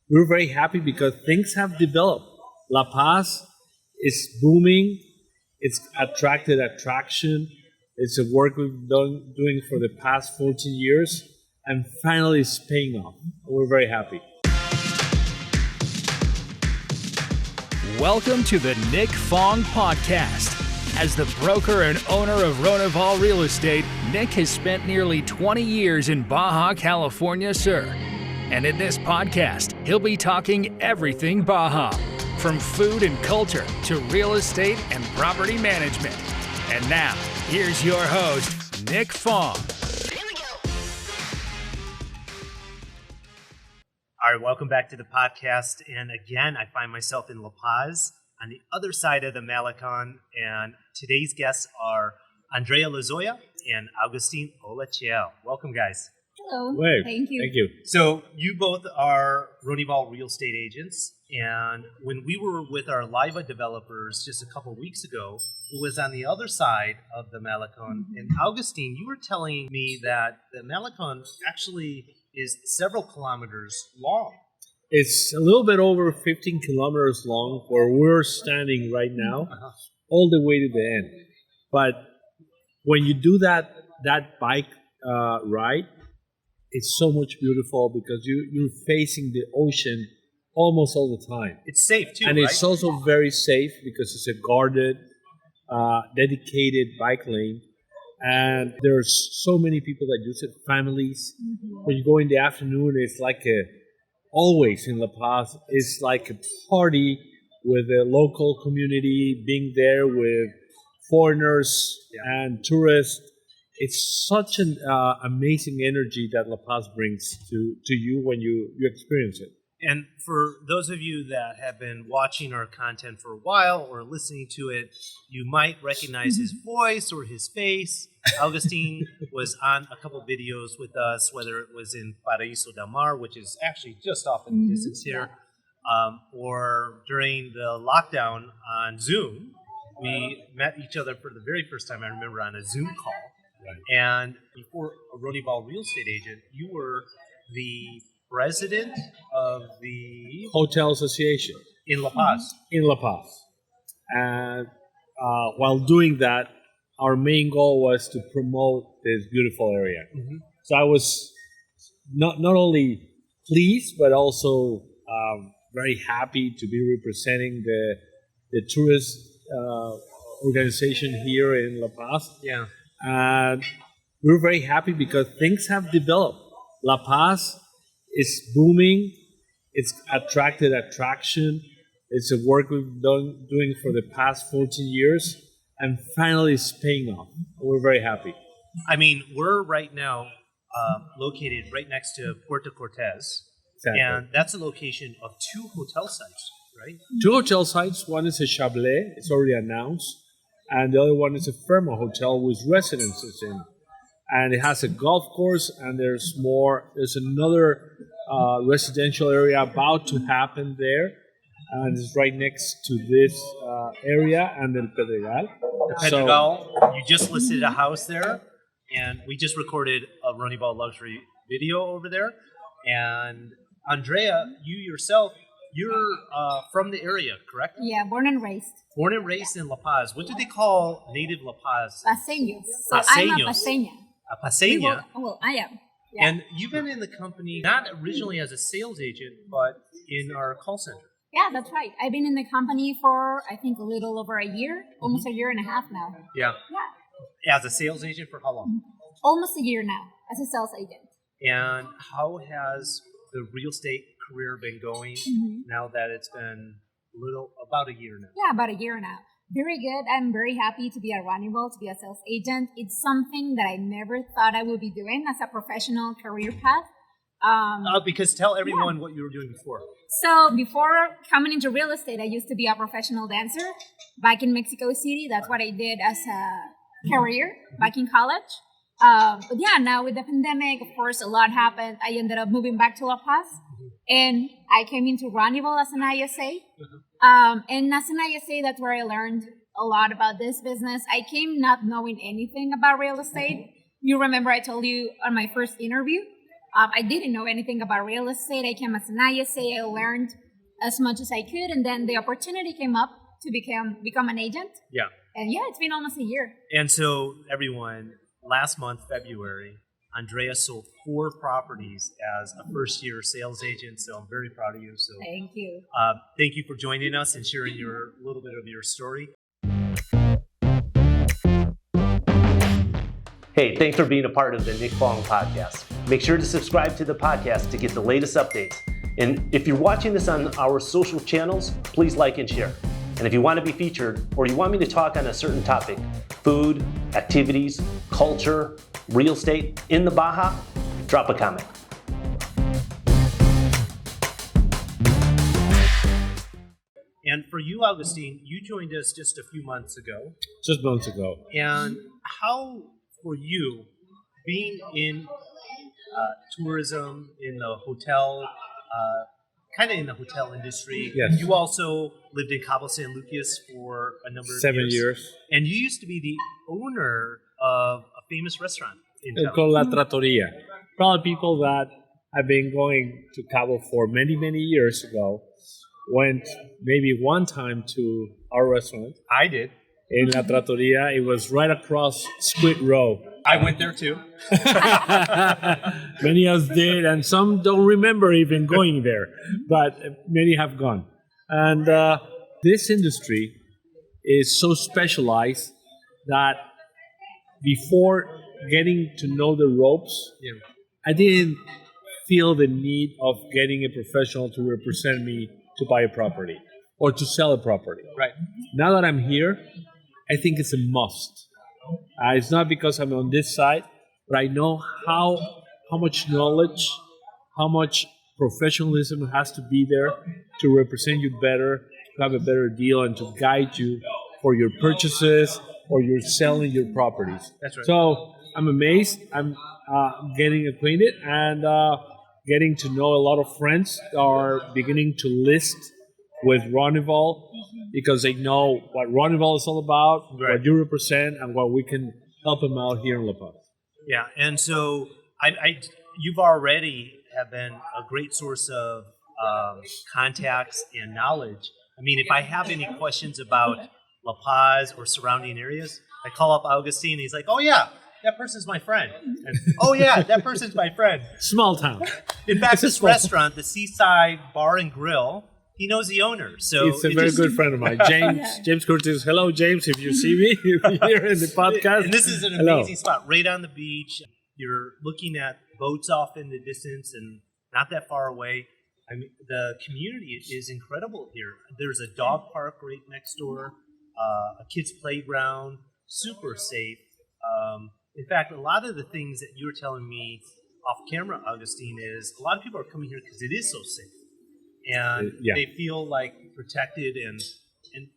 we're very happy because things have developed. La Paz is booming. It's attracted attraction. It's a work we've done doing for the past 14 years, and finally it's paying off. We're very happy. Welcome to the Nick Fong Podcast. As the broker and owner of Ronival Real Estate, Nick has spent nearly 20 years in Baja California Sur. And in this podcast, he'll be talking everything Baja, from food and culture to real estate and property management. And now, here's your host, Nick Fong. All right, welcome back to the podcast. And again, I find myself in La Paz on the other side of the Malecon. And today's guests are Andrea Lozoya and Agustín Olachea. Welcome, guys. Hello. Wait, Thank you. Thank you. So you both are Ronival Real Estate agents. And when we were with our Laiva developers just a couple of weeks ago, it was on the other side of the Malecon. And Agustín, you were telling me that the Malecon actually is several kilometers long. It's a little bit over 15 kilometers long where we're standing right now, all the way to the end. But when you do that bike ride, it's so much beautiful because you're facing the ocean almost all the time. It's safe too, and right? it's also very safe because it's a guarded, dedicated bike lane. And there's so many people that use it, families. When you go in the afternoon, it's like always in La Paz, it's like a party with the local community, being there with foreigners and tourists. It's such an amazing energy that La Paz brings to you when you experience it. And for those of you that have been watching our content for a while or listening to it, you might recognize his voice or his face. Agustín was on a couple videos with us, whether it was in Paraíso del Mar, which is actually just off in the distance here, or during the lockdown on Zoom. We met each other for the very first time, I remember, on a Zoom call. Right. And before a Ronival Real Estate agent, you were the president of the Hotel Association in La Paz. In La Paz. And while doing that, our main goal was to promote this beautiful area. So I was not only pleased, but also very happy to be representing the tourist organization here in La Paz. Yeah. And we're very happy because things have developed. La Paz is booming. It's attracted attraction. It's a work we've done doing for the past 14 years, and finally it's paying off. We're very happy. I mean, we're right now located right next to Puerto Cortez, Exactly. and that's a location of 2 hotel sites, right? 2 hotel sites. One is a Chablais. It's already announced. And the other one is a Fermo hotel with residences in. And it has a golf course, and there's another residential area about to happen there, and it's right next to this area and El Pedregal. The Pedregal, you just listed a house there, and we just recorded a Ronival luxury video over there. And Andrea, you yourself, you're from the area, correct? Yeah, born and raised. Born and raised in La Paz. What do they call native La Paz? Paseños. So I'm a Paseños. paseña. A paseña. Well, I am. Yeah. And you've been in the company not originally as a sales agent, but in our call center. Yeah, that's right. I've been in the company for, I think, a little over a year, almost a year and a half now. Yeah. Yeah. As a sales agent for how long? Almost a year now as a sales agent. And how has the real estate career been going now that it's been about a year now? Yeah, about a year now. Very good. I'm very happy to be at Ronival, to be a sales agent. It's something that I never thought I would be doing as a professional career path. Because tell everyone what you were doing before. So before coming into real estate, I used to be a professional dancer back in Mexico City. That's what I did as a career back in college. But yeah, now with the pandemic, of course, a lot happened. I ended up moving back to La Paz, and I came into Ronival as an ISA. And as an ISA, that's where I learned a lot about this business. I came not knowing anything about real estate. You remember I told you on my first interview, I didn't know anything about real estate. I came as an ISA. I learned as much as I could, and then the opportunity came up to become an agent. Yeah. And yeah, it's been almost a year. And so, everyone, last month, February, Andrea sold 4 properties as a first-year sales agent. So I'm very proud of you. So Thank you. thank you for joining us and sharing a little bit of your story. Hey, thanks for being a part of the Nick Fong podcast. Make sure to subscribe to the podcast to get the latest updates. And if you're watching this on our social channels, please like and share. And if you want to be featured or you want me to talk on a certain topic, food, activities, culture, real estate in the Baja, drop a comment. And for you, Augustine, you joined us just a few months ago. Just months ago. And how, for you, being in tourism, in the hotel, kind of in the hotel industry. Yes. You also lived in Cabos, San Lucas for a number of 7 years. And you used to be the owner of a famous restaurant in town. Called La Trattoria. Probably people that have been going to Cabo for many, many years ago went maybe one time to our restaurant. I did. In La Trattoria. It was right across Squid Row. I went there too. Many of us did, and some don't remember even going there, but many have gone. And this industry is so specialized that before getting to know the ropes, I didn't feel the need of getting a professional to represent me to buy a property or to sell a property. Right. Now that I'm here, I think it's a must. It's not because I'm on this side, but I know how much knowledge, how much professionalism has to be there to represent you better, to have a better deal, and to guide you for your purchases or you're selling your properties. That's right. So I'm amazed. I'm getting acquainted and getting to know a lot of friends that are beginning to list with Ronival because they know what Ronival is all about, right, what you represent, and what we can help them out here in La Paz. Yeah, and so you've already have been a great source of contacts and knowledge. I mean, if I have any questions about La Paz or surrounding areas, I call up Augustine, and he's like, "Oh yeah, that person's my friend." And, "Oh yeah, that person's my friend." Small town. In fact, this restaurant, the Seaside Bar and Grill, he knows the owner. So it's a very good friend of mine, James Curtis. Hello, James. If you see me here in the podcast, and this is an amazing spot, right on the beach. You're looking at boats off in the distance, and not that far away. I mean, the community is incredible here. There's a dog park right next door, a kids' playground, super safe. In fact, a lot of the things that you were telling me off camera, Augustine, is a lot of people are coming here because it is so safe. And they feel like protected, and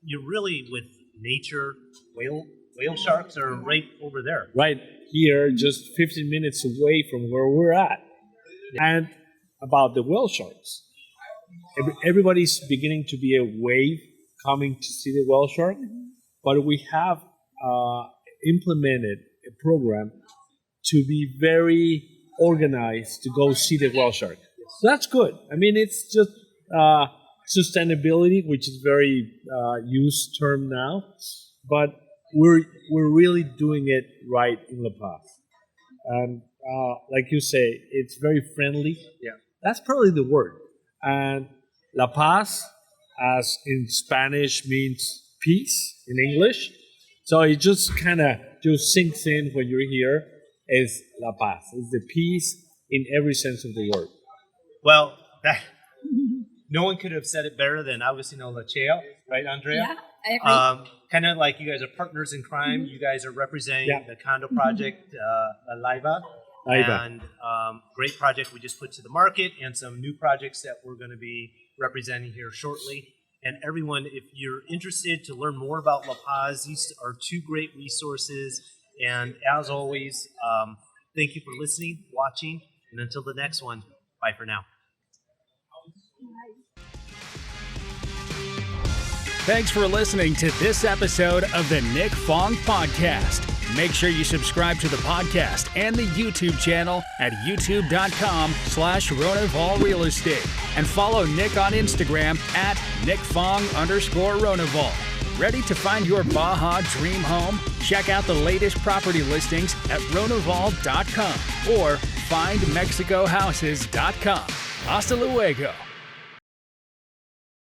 you're really with nature. Whale sharks are right over there. Right here, just 15 minutes away from where we're at. And about the whale sharks, everybody's beginning to be a wave coming to see the whale shark, but we have implemented a program to be very organized to go see the whale shark. So that's good. I mean, it's just sustainability, which is very used term now, but we're really doing it right in La Paz. And like you say, it's very friendly. Yeah, that's probably the word. And La Paz, as in Spanish, means peace in English. So it just kind of just sinks in when you're here. Is La Paz. It's the peace in every sense of the word. Well, no one could have said it better than Agustín Olachea, right, Andrea? Yeah, I agree. Kind of like you guys are partners in crime. Mm-hmm. You guys are representing the condo project, Laiva. And great project we just put to the market, and some new projects that we're going to be representing here shortly. And everyone, if you're interested to learn more about La Paz, these are 2 great resources. And as always, thank you for listening, watching, and until the next one, bye for now. Thanks for listening to this episode of the Nick Fong Podcast. Make sure you subscribe to the podcast and the YouTube channel at youtube.com/Ronival Real Estate. And follow Nick on Instagram at NickFong_Ronival. Ready to find your Baja dream home? Check out the latest property listings at Ronival.com or findmexicohouses.com. Hasta luego.